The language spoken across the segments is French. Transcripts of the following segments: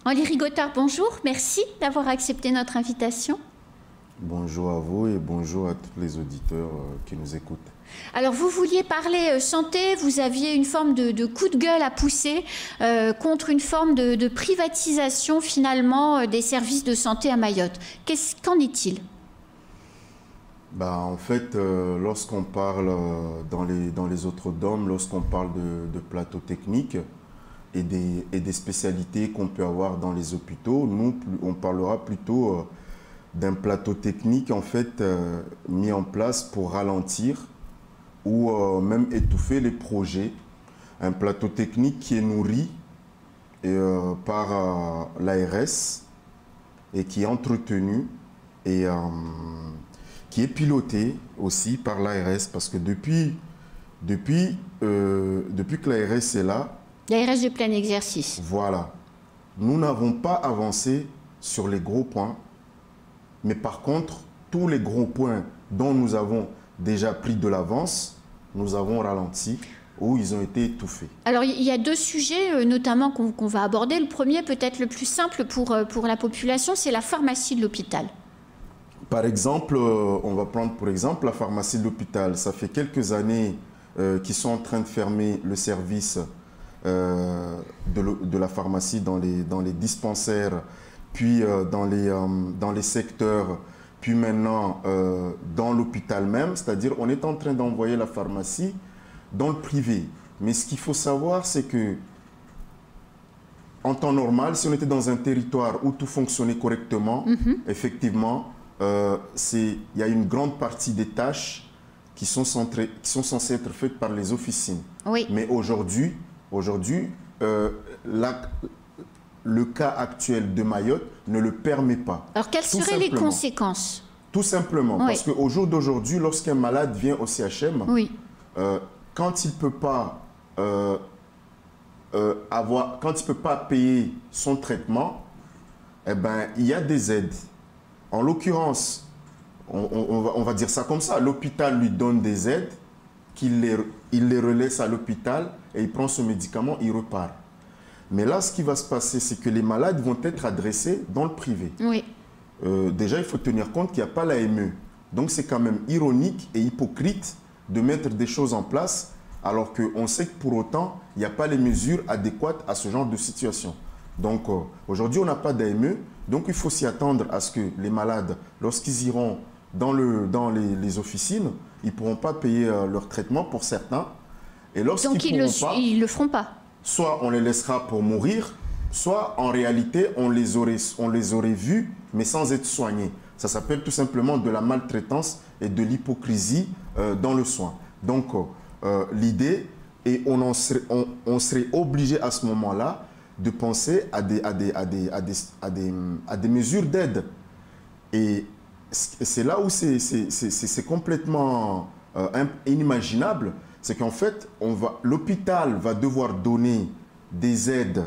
Henri Rigotard, bonjour. Merci d'avoir accepté notre invitation. Bonjour à vous et bonjour à tous les auditeurs qui nous écoutent. Alors, vous vouliez parler santé, vous aviez une forme de coup de gueule à pousser contre une forme de privatisation, finalement, des services de santé à Mayotte. Qu'en est-il? En fait, lorsqu'on parle dans les autres DOM, lorsqu'on parle de plateaux techniques et des spécialités qu'on peut avoir dans les hôpitaux, nous, on parlera plutôt d'un plateau technique en fait mis en place pour ralentir ou même étouffer les projets. Un plateau technique qui est nourri par l'ARS et qui est entretenu et qui est piloté aussi par l'ARS, parce que depuis que l'ARS est là... L'ARS de plein exercice. Voilà. Nous n'avons pas avancé sur les gros points, mais par contre, tous les gros points dont nous avons déjà pris de l'avance, nous avons ralenti ou ils ont été étouffés. Alors, il y a deux sujets notamment qu'on va aborder. Le premier, peut-être le plus simple pour la population, c'est la pharmacie de l'hôpital. Par exemple, on va prendre pour exemple la pharmacie de l'hôpital. Ça fait quelques années qu'ils sont en train de fermer le service de la pharmacie dans les dispensaires, puis dans les secteurs, puis maintenant dans l'hôpital même. C'est-à-dire on est en train d'envoyer la pharmacie dans le privé. Mais ce qu'il faut savoir, c'est que en temps normal, si on était dans un territoire où tout fonctionnait correctement, effectivement, il y a une grande partie des tâches qui sont censées être faites par les officines. Oui. Mais aujourd'hui, le cas actuel de Mayotte ne le permet pas. Alors, quelles seraient les conséquences? Tout simplement, oui. Parce qu'au jour d'aujourd'hui, lorsqu'un malade vient au CHM, oui. Quand il ne peut pas payer son traitement, eh ben, il y a des aides. En l'occurrence, on va dire ça comme ça, l'hôpital lui donne des aides, il les relaisse à l'hôpital et il prend ce médicament, il repart. Mais là, ce qui va se passer, c'est que les malades vont être adressés dans le privé. Oui. Déjà, il faut tenir compte qu'il n'y a pas l'AME. Donc, c'est quand même ironique et hypocrite de mettre des choses en place alors qu'on sait que pour autant, il n'y a pas les mesures adéquates à ce genre de situation. Donc, aujourd'hui, on n'a pas d'AME. Donc, il faut s'y attendre à ce que les malades, lorsqu'ils iront dans les officines, ils ne pourront pas payer leur traitement pour certains. Et donc, ils ne le feront pas. Soit on les laissera pour mourir, soit en réalité, on les aurait vus, mais sans être soignés. Ça s'appelle tout simplement de la maltraitance et de l'hypocrisie dans le soin. Donc, l'idée, et on serait obligé à ce moment-là de penser à des mesures d'aide. Et c'est là où c'est complètement inimaginable, c'est qu'en fait, l'hôpital va devoir donner des aides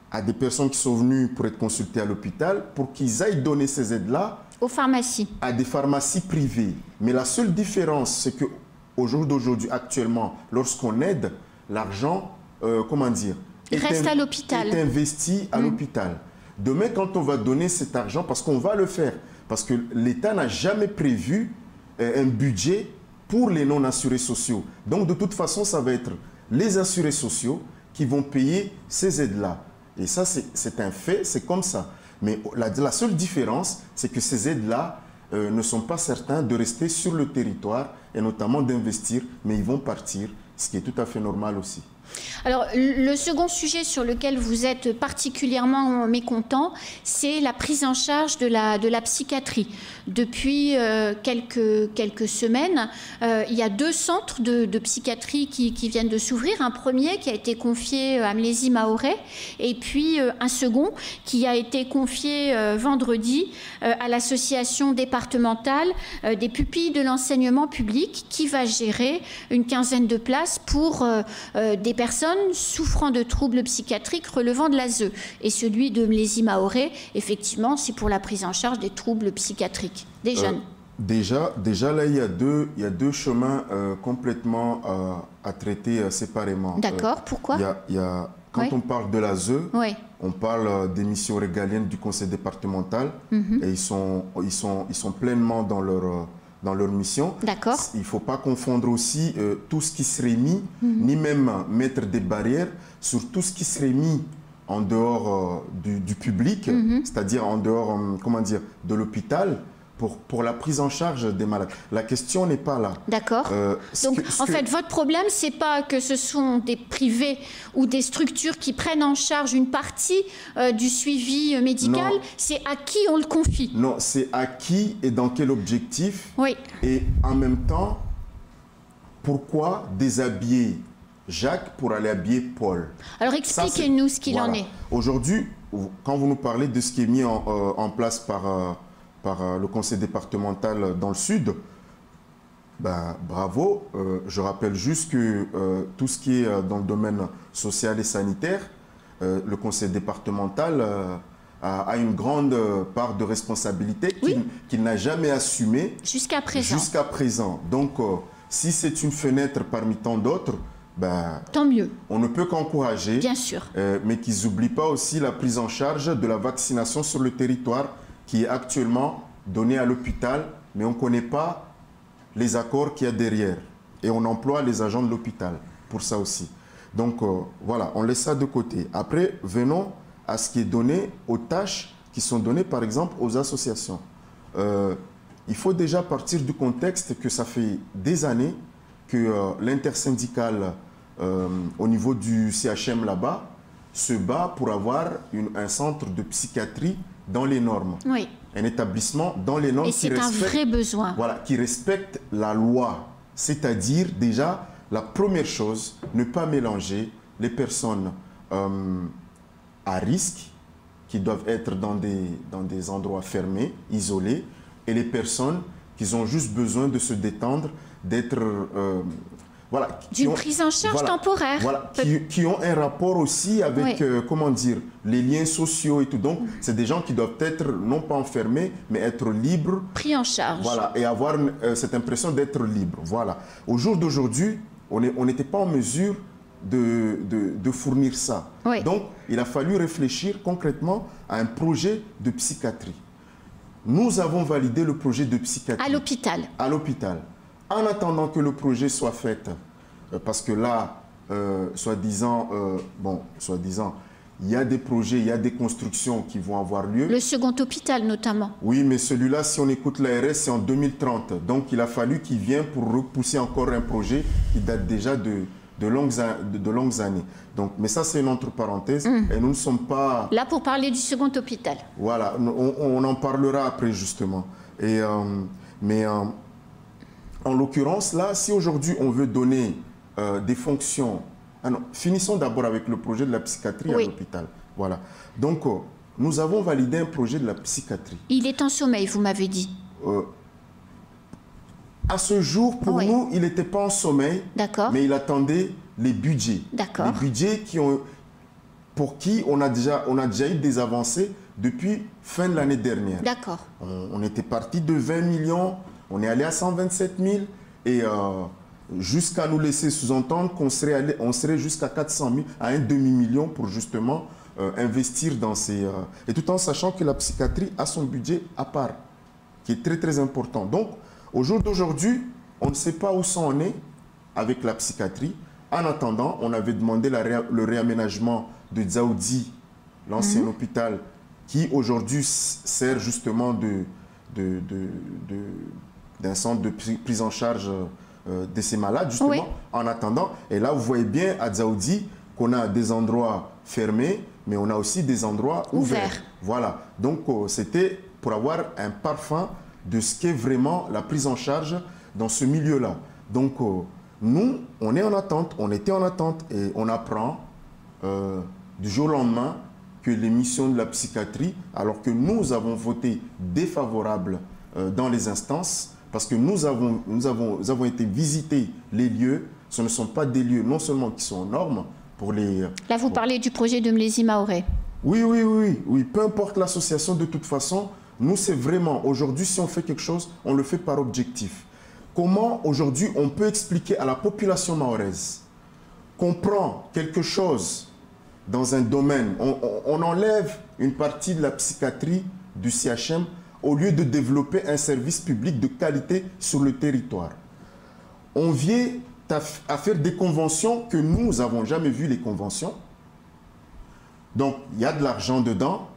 à des personnes qui sont venues pour être consultées à l'hôpital pour qu'ils aillent donner ces aides-là aux pharmacies, à des pharmacies privées. Mais la seule différence, c'est qu'au jour d'aujourd'hui, actuellement, lorsqu'on aide, l'argent, reste à l'hôpital. Est investi à l'hôpital. Demain, quand on va donner cet argent, parce qu'on va le faire, parce que l'État n'a jamais prévu un budget pour les non-assurés sociaux. Donc, de toute façon, ça va être les assurés sociaux qui vont payer ces aides-là. Et ça, c'est un fait, c'est comme ça. Mais la seule différence, c'est que ces aides-là ne sont pas certains de rester sur le territoire et notamment d'investir, mais ils vont partir, ce qui est tout à fait normal aussi. Alors, le second sujet sur lequel vous êtes particulièrement mécontent, c'est la prise en charge de la psychiatrie. Depuis quelques semaines, il y a 2 centres de psychiatrie qui viennent de s'ouvrir. Un premier qui a été confié à Mlési Mahorais et puis un second qui a été confié vendredi à l'association départementale des pupilles de l'enseignement public qui va gérer une 15aine de places pour des personnes souffrant de troubles psychiatriques relevant de l'ASE. Et celui de Mlési Mahorais, effectivement, c'est pour la prise en charge des troubles psychiatriques des jeunes. Déjà là, il y a deux chemins complètement à traiter séparément. D'accord, pourquoi Quand on parle de l'ASE, On parle des missions régaliennes du conseil départemental et ils sont pleinement dans leur mission. D'accord. Il ne faut pas confondre aussi tout ce qui serait mis, ni même mettre des barrières sur tout ce qui serait mis en dehors du public, c'est-à-dire en dehors, comment dire, de l'hôpital, pour la prise en charge des malades. La question n'est pas là. D'accord. Donc, en fait, votre problème, c'est pas que ce sont des privés ou des structures qui prennent en charge une partie du suivi médical, c'est à qui on le confie. Non, c'est à qui et dans quel objectif. Oui. Et en même temps, pourquoi déshabiller Jacques pour aller habiller Paul? Alors, expliquez-nous ce qu'il en est. Aujourd'hui, quand vous nous parlez de ce qui est mis en place par le conseil départemental dans le sud, ben, bravo. Je rappelle juste que tout ce qui est dans le domaine social et sanitaire, le conseil départemental a une grande part de responsabilité qu'il n'a jamais assumée jusqu'à présent. Jusqu'à présent. Donc, si c'est une fenêtre parmi tant d'autres, ben, tant mieux. On ne peut qu'encourager. Bien sûr. Mais qu'ils n'oublient pas aussi la prise en charge de la vaccination sur le territoire qui est actuellement donné à l'hôpital, mais on ne connaît pas les accords qu'il y a derrière. Et on emploie les agents de l'hôpital pour ça aussi. Donc voilà, on laisse ça de côté. Après, venons à ce qui est donné aux tâches qui sont données, par exemple, aux associations. Il faut déjà partir du contexte que ça fait des années que l'intersyndicale au niveau du CHM là-bas se bat pour avoir un centre de psychiatrie dans les normes. Oui. Un établissement dans les normes. Et c'est un vrai besoin. Voilà, qui respecte la loi. C'est-à-dire, déjà, la première chose, ne pas mélanger les personnes à risque, qui doivent être dans des endroits fermés, isolés, et les personnes qui ont juste besoin de se détendre, d'être... voilà, d'une prise en charge temporaire. Voilà, qui ont un rapport aussi avec, comment dire, les liens sociaux et tout. Donc, c'est des gens qui doivent être, non pas enfermés, mais être libres. Pris en charge. Voilà, et avoir cette impression d'être libre. Voilà. Au jour d'aujourd'hui, on n'était pas en mesure de fournir ça. Oui. Donc, il a fallu réfléchir concrètement à un projet de psychiatrie. Nous avons validé le projet de psychiatrie. À l'hôpital. À l'hôpital. En attendant que le projet soit fait, parce que là, soi-disant, il y a des projets, il y a des constructions qui vont avoir lieu. Le second hôpital notamment. Oui, mais celui-là, si on écoute l'ARS, c'est en 2030. Donc, il a fallu qu'il vienne pour repousser encore un projet qui date déjà de longues années. Donc, mais ça, c'est une autre parenthèse. Et nous ne sommes pas... Là, pour parler du second hôpital. Voilà, on en parlera après, justement. Et, en l'occurrence, là, si aujourd'hui on veut donner des fonctions... Ah non, finissons d'abord avec le projet de la psychiatrie à l'hôpital. Voilà. Donc, nous avons validé un projet de la psychiatrie. Il est en sommeil, vous m'avez dit. À ce jour, pour nous, il n'était pas en sommeil, mais il attendait les budgets. Les budgets pour qui on a déjà eu des avancées depuis fin de l'année dernière. D'accord. On était parti de 20 millions... On est allé à 127 000 et jusqu'à nous laisser sous-entendre qu'on serait jusqu'à 400 000, à un demi-million pour justement investir dans ces... et tout en sachant que la psychiatrie a son budget à part, qui est très très important. Donc, au jour d'aujourd'hui, on ne sait pas où ça en est avec la psychiatrie. En attendant, on avait demandé le réaménagement de Dzaoudi, l'ancien hôpital, qui aujourd'hui sert justement d'un centre de prise en charge de ces malades, justement, en attendant. Et là, vous voyez bien à Dzaoudi qu'on a des endroits fermés, mais on a aussi des endroits ouverts. Voilà. Donc, c'était pour avoir un parfum de ce qu'est vraiment la prise en charge dans ce milieu-là. Donc, nous, on est en attente, on était en attente, et on apprend du jour au lendemain que les missions de la psychiatrie, alors que nous avons voté défavorable dans les instances, parce que nous avons été visiter les lieux. Ce ne sont pas des lieux non seulement qui sont aux normes pour les... Là, vous parlez du projet de Mlési Maoré. Oui. Peu importe l'association, de toute façon, nous, c'est vraiment... Aujourd'hui, si on fait quelque chose, on le fait par objectif. Comment, aujourd'hui, on peut expliquer à la population mahoraise qu'on prend quelque chose dans un domaine, on enlève une partie de la psychiatrie du CHM au lieu de développer un service public de qualité sur le territoire. On vient à faire des conventions que nous n'avons jamais vues, les conventions. Donc, il y a de l'argent dedans.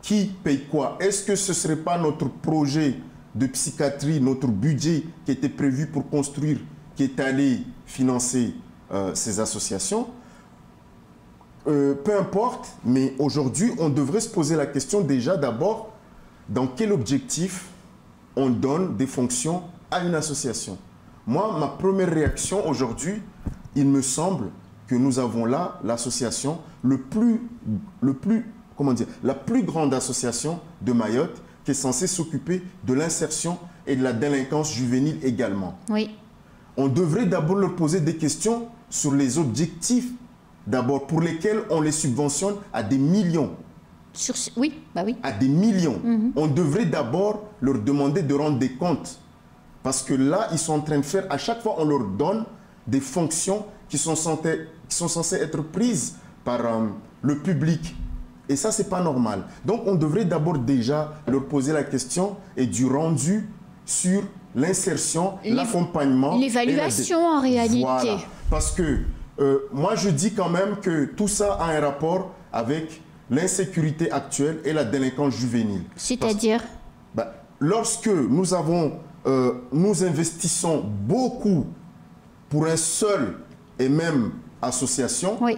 Qui paye quoi? Est-ce que ce ne serait pas notre projet de psychiatrie, notre budget qui était prévu pour construire, qui est allé financer ces associations? Peu importe, mais aujourd'hui, on devrait se poser la question déjà d'abord, dans quel objectif on donne des fonctions à une association? Moi, ma première réaction aujourd'hui, il me semble que nous avons là l'association la plus grande association de Mayotte qui est censée s'occuper de l'insertion et de la délinquance juvénile également. Oui. On devrait d'abord leur poser des questions sur les objectifs, d'abord pour lesquels on les subventionne à des millions. Oui, bah oui. À des millions. On devrait d'abord leur demander de rendre des comptes. Parce que là, ils sont en train de faire, à chaque fois, on leur donne des fonctions qui sont censées être prises par le public. Et ça, ce n'est pas normal. Donc, on devrait d'abord déjà leur poser la question et du rendu sur l'insertion, l'accompagnement. L'évaluation en réalité. Voilà. Parce que moi, je dis quand même que tout ça a un rapport avec l'insécurité actuelle et la délinquance juvénile. C'est-à-dire lorsque nous investissons beaucoup pour un seul et même association, oui.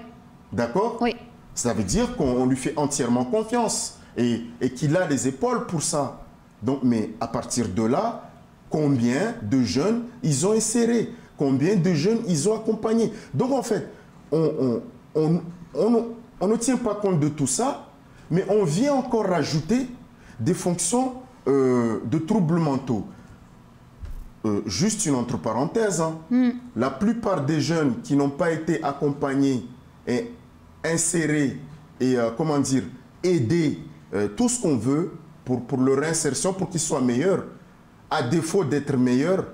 D'accord? Oui. Ça veut dire qu'on lui fait entièrement confiance et qu'il a les épaules pour ça. Donc, mais à partir de là, combien de jeunes ils ont insérés? Combien de jeunes ils ont accompagnés? Donc, en fait, on ne tient pas compte de tout ça, mais on vient encore rajouter des fonctions de troubles mentaux. Juste une entre parenthèses, hein. La plupart des jeunes qui n'ont pas été accompagnés et insérés et, aidés, tout ce qu'on veut pour leur insertion, pour qu'ils soient meilleurs, à défaut d'être meilleurs,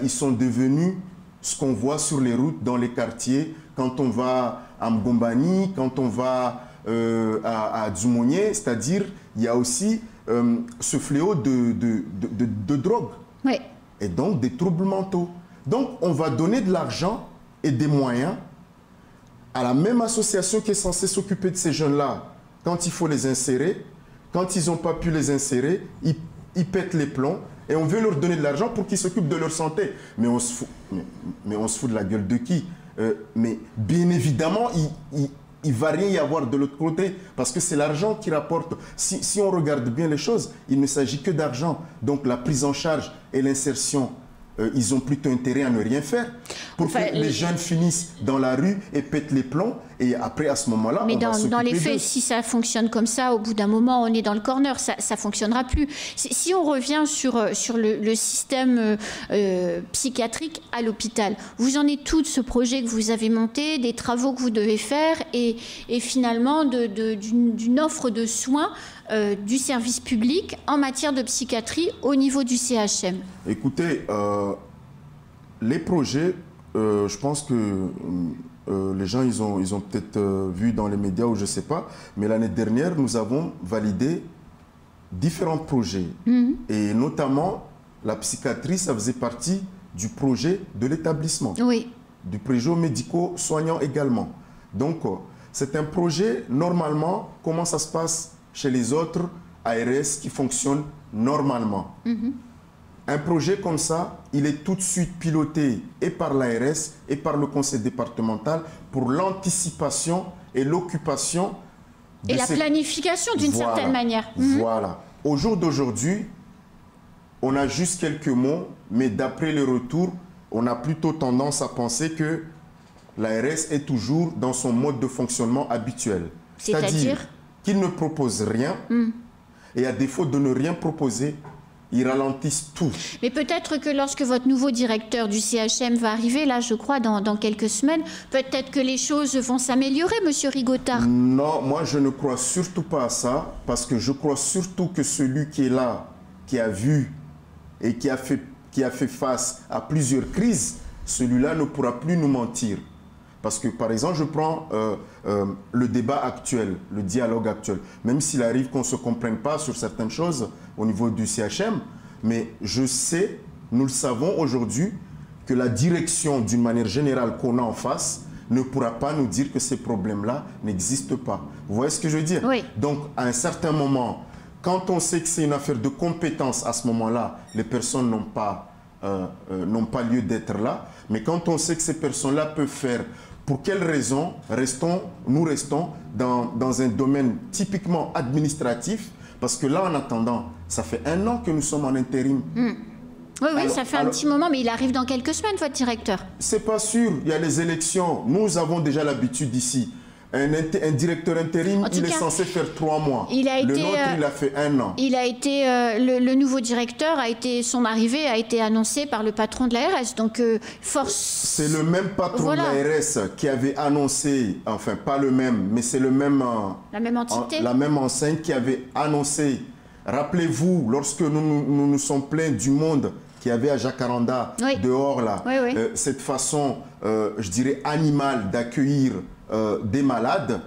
ils sont devenus ce qu'on voit sur les routes, dans les quartiers, quand on va à Mgombani, quand on va à Dzumonye, c'est-à-dire il y a aussi ce fléau de drogue. Oui. Et donc des troubles mentaux. Donc on va donner de l'argent et des moyens à la même association qui est censée s'occuper de ces jeunes-là. Quand il faut les insérer, quand ils n'ont pas pu les insérer, ils pètent les plombs et on veut leur donner de l'argent pour qu'ils s'occupent de leur santé. Mais on se fout de la gueule de qui? Mais bien évidemment, il ne va rien y avoir de l'autre côté parce que c'est l'argent qui rapporte. Si on regarde bien les choses, il ne s'agit que d'argent. Donc la prise en charge et l'insertion, ils ont plutôt intérêt à ne rien faire pour que les jeunes finissent dans la rue et pètent les plombs. Et après, à ce moment-là, mais dans les faits, si ça fonctionne comme ça, au bout d'un moment, on est dans le corner, ça ne fonctionnera plus. Si on revient sur le système psychiatrique à l'hôpital, vous en êtes tout de ce projet que vous avez monté, des travaux que vous devez faire et finalement d'une offre de soins du service public en matière de psychiatrie au niveau du CHM? Écoutez, les projets, je pense que les gens, ils ont peut-être vu dans les médias ou je ne sais pas, mais l'année dernière, nous avons validé différents projets. Et notamment, la psychiatrie, ça faisait partie du projet de l'établissement. Oui. Du projet médico-soignant également. Donc, c'est un projet, normalement, comment ça se passe chez les autres ARS qui fonctionnent normalement. Un projet comme ça, il est tout de suite piloté et par l'ARS et par le conseil départemental pour l'anticipation et l'occupation. Et la planification d'une certaine manière. Voilà. Au jour d'aujourd'hui, on a juste quelques mots, mais d'après les retours, on a plutôt tendance à penser que l'ARS est toujours dans son mode de fonctionnement habituel. C'est-à-dire qu'il ne propose rien et à défaut de ne rien proposer, ils ralentissent tout. Mais peut-être que lorsque votre nouveau directeur du CHM va arriver, là je crois dans quelques semaines, peut-être que les choses vont s'améliorer, Monsieur Rigotard. Non, moi je ne crois surtout pas à ça, parce que je crois surtout que celui qui est là, qui a vu et qui a fait face à plusieurs crises, celui-là ne pourra plus nous mentir. Parce que, par exemple, je prends le débat actuel, le dialogue actuel. Même s'il arrive qu'on ne se comprenne pas sur certaines choses au niveau du CHM, mais je sais, nous le savons aujourd'hui, que la direction, d'une manière générale, qu'on a en face, ne pourra pas nous dire que ces problèmes-là n'existent pas. Vous voyez ce que je veux dire? Oui. Donc, à un certain moment, quand on sait que c'est une affaire de compétence, à ce moment-là, les personnes n'ont pas lieu d'être là. Mais quand on sait que ces personnes-là peuvent faire, pour quelles raisons nous restons dans un domaine typiquement administratif? Parce que là, en attendant, ça fait 1 an que nous sommes en intérim. Oui, alors, ça fait un petit moment, mais il arrive dans quelques semaines, votre directeur. C'est pas sûr, il y a les élections. Nous avons déjà l'habitude ici. Un directeur intérim, il est censé faire 3 mois. Le nôtre, il a fait 1 an. Il a été, le nouveau directeur, son arrivée a été annoncée par le patron de l'ARS. Donc, force... C'est le même patron de l'ARS qui avait annoncé, enfin pas le même, mais c'est le même... la même entité. La même enseigne qui avait annoncé. Rappelez-vous, lorsque nous nous sommes plaints du monde qu'il y avait à Jacaranda, dehors là, cette façon, je dirais, animale d'accueillir des malades,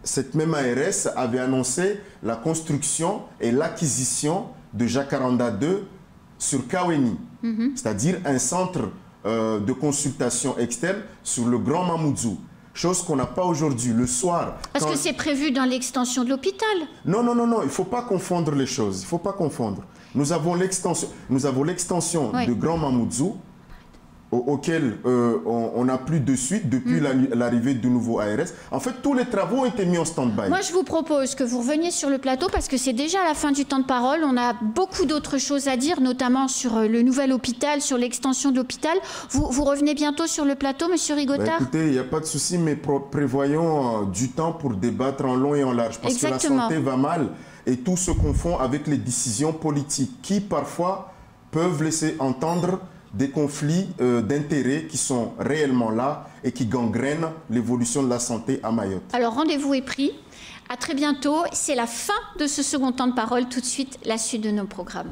cette même ARS avait annoncé la construction et l'acquisition de Jacaranda 2 sur Kaweni, c'est-à-dire un centre de consultation externe sur le Grand Mamoudzou. Chose qu'on n'a pas aujourd'hui, le soir. Parce que c'est prévu dans l'extension de l'hôpital. Non, non, non, non, il ne faut pas confondre les choses. Il ne faut pas confondre. Nous avons l'extension de Grand Mamoudzou, auquel on n'a plus de suite depuis l'arrivée du nouveau ARS. En fait, tous les travaux ont été mis en stand-by. Moi, je vous propose que vous reveniez sur le plateau parce que c'est déjà la fin du temps de parole. On a beaucoup d'autres choses à dire, notamment sur le nouvel hôpital, sur l'extension de l'hôpital. Vous revenez bientôt sur le plateau, Monsieur Rigotard? Écoutez, il n'y a pas de souci, mais prévoyons du temps pour débattre en long et en large. Parce que la santé va mal et tout se confond avec les décisions politiques qui, parfois, peuvent laisser entendre des conflits d'intérêts qui sont réellement là et qui gangrènent l'évolution de la santé à Mayotte. Alors, rendez-vous est pris. À très bientôt. C'est la fin de ce second temps de parole. Tout de suite, la suite de nos programmes.